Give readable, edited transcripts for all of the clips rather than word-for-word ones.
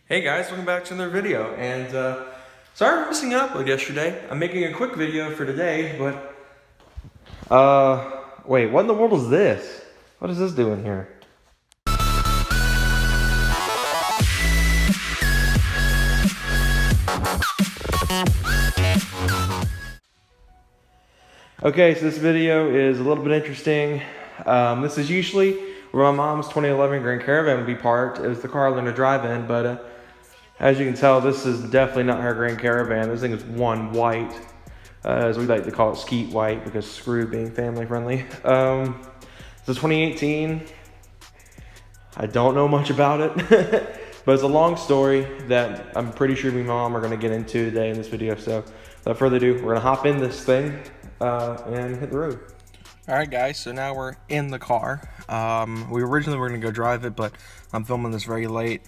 Hey guys, welcome back to another video, and sorry for missing an upload yesterday. I'm making a quick video for today, but wait, what in the world is this? What is this doing here? Okay, so this video is a little bit interesting. This is usually where my mom's 2011 Grand Caravan would be parked. It was the car I learned to drive in, but as you can tell, this is definitely not her Grand Caravan. This thing is one white, as we like to call it, skeet white, because screw being family friendly. It's a 2018. I don't know much about it, but it's a long story that I'm pretty sure me and Mom are going to get into today in this video. So without further ado, we're going to hop in this thing and hit the road. All right, guys, so now we're in the car. We originally were going to go drive it, but I'm filming this very late.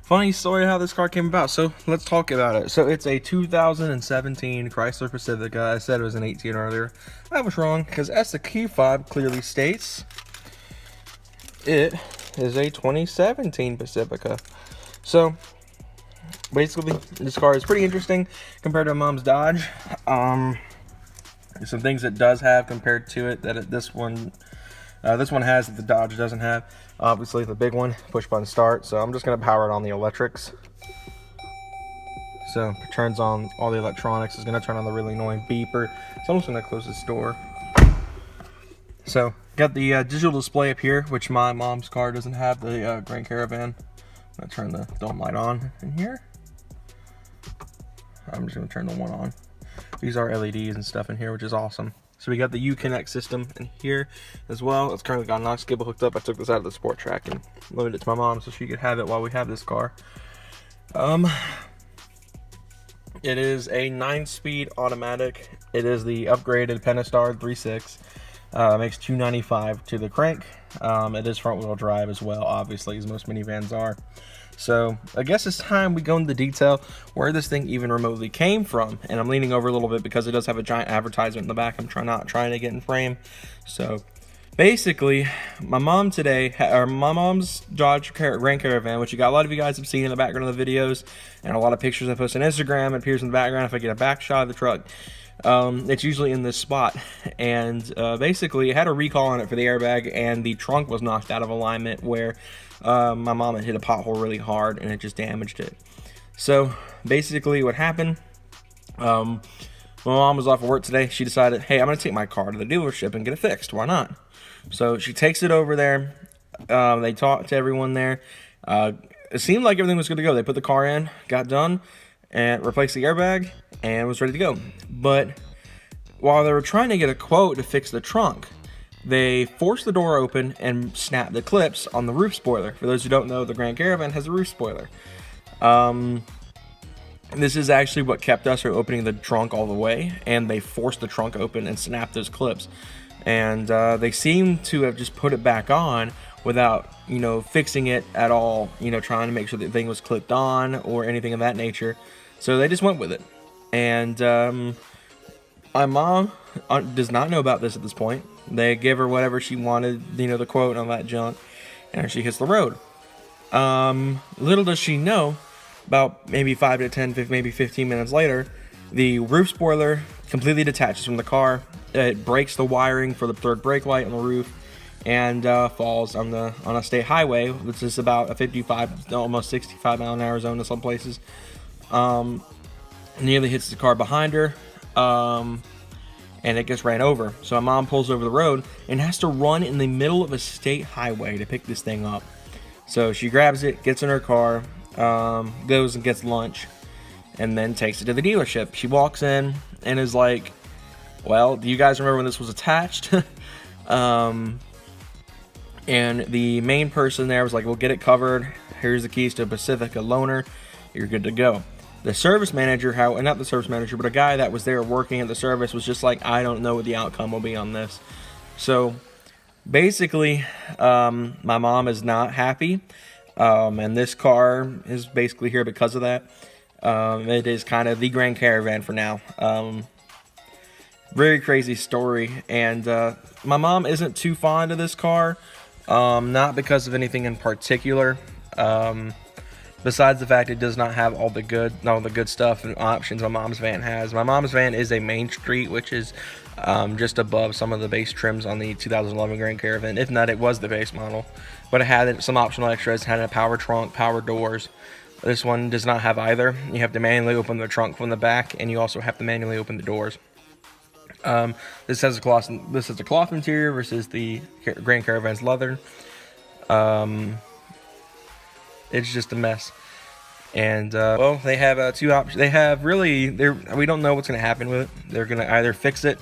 Funny story how this car came about, so let's talk about it. So it's a 2017 Chrysler Pacifica. I said it was an 18 earlier. I was wrong, because as the key fob clearly states, it is a 2017 Pacifica. So basically, this car is pretty interesting compared to Mom's Dodge. There's some things it does have compared to it that this one has that the Dodge doesn't have. Obviously, the big one, push button start. So I'm just gonna power it on the electrics. So it turns on all the electronics. It's gonna turn on the really annoying beeper. So I'm just gonna close this door. So got the digital display up here, which my mom's car doesn't have. The Grand Caravan. I'm gonna turn the dome light on in here. I'm just gonna turn the one on. These are LEDs and stuff in here, which is awesome. So we got the Uconnect system in here as well. It's currently got an aux cable hooked up. I took this out of the sport track and loaded it to my mom so she could have it while we have this car. It is a 9-speed automatic. It is the upgraded Pentastar 3.6. Makes 295 to the crank. It is front wheel drive as well, obviously, as most minivans are. So I guess it's time we go into detail where this thing even remotely came from. And I'm leaning over a little bit because it does have a giant advertisement in the back. I'm not trying to get in frame. So basically, my mom's Dodge Grand Caravan, which you got a lot of you guys have seen in the background of the videos, and a lot of pictures I post on Instagram. It appears in the background if I get a back shot of the truck. It's usually in this spot, and basically it had a recall on it for the airbag, and the trunk was knocked out of alignment where my mom had hit a pothole really hard and it just damaged it. So basically what happened, my mom was off of work today. She decided, hey, I'm gonna take my car to the dealership and get it fixed. Why not? So she takes it over there. They talked to everyone there. It seemed like everything was good to go. They put the car in, got done, and replaced the airbag, and was ready to go. But while they were trying to get a quote to fix the trunk, they forced the door open and snapped the clips on the roof spoiler. For those who don't know, the Grand Caravan has a roof spoiler. This is actually what kept us from opening the trunk all the way, and they forced the trunk open and snapped those clips. And they seem to have just put it back on without, fixing it at all, trying to make sure the thing was clipped on or anything of that nature. So they just went with it. And my mom does not know about this at this point. They give her whatever she wanted, the quote and all that junk, and she hits the road. Little does she know, about maybe 5 to 10, maybe 15 minutes later, the roof spoiler completely detaches from the car. It breaks the wiring for the third brake light on the roof, and falls on a state highway, which is about a 55, almost 65 mile an hour zone in some places. Nearly hits the car behind her, and it gets ran over. So my mom pulls over the road and has to run in the middle of a state highway to pick this thing up. So she grabs it, gets in her car, goes and gets lunch, and then takes it to the dealership. She walks in and is like, well, do you guys remember when this was attached? And the main person there was like, we'll get it covered. Here's the keys to a Pacifica loaner. You're good to go. The service manager, not the service manager, but a guy that was there working at the service was just like, I don't know what the outcome will be on this. So basically, my mom is not happy. And this car is basically here because of that. It is kind of the Grand Caravan for now. Very crazy story. And my mom isn't too fond of this car. Not because of anything in particular. Besides the fact it does not have all the good stuff and options my mom's van has. My mom's van is a Main Street, which is just above some of the base trims on the 2011 Grand Caravan. If not, it was the base model, but it had some optional extras. It had a power trunk, power doors. This one does not have either. You have to manually open the trunk from the back, and you also have to manually open the doors. This has a cloth interior versus the Grand Caravan's leather. It's just a mess. And well, they have two options. They have we don't know what's going to happen with it. They're going to either fix it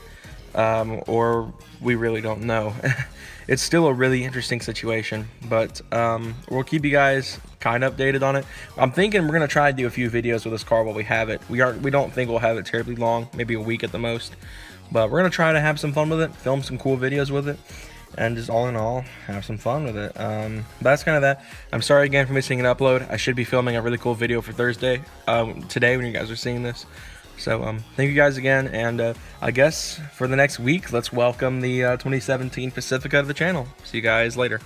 or we really don't know. It's still a really interesting situation, but we'll keep you guys kind of updated on it. I'm thinking we're going to try to do a few videos with this car while we have it. We don't think we'll have it terribly long, maybe a week at the most, but we're going to try to have some fun with it, film some cool videos with it, and just all in all have some fun with it. That's kind of that. I'm sorry again for missing an upload. I should be filming a really cool video for Thursday, today when you guys are seeing this. So thank you guys again, and I guess for the next week, let's welcome the 2017 Pacifica to the channel. See you guys later.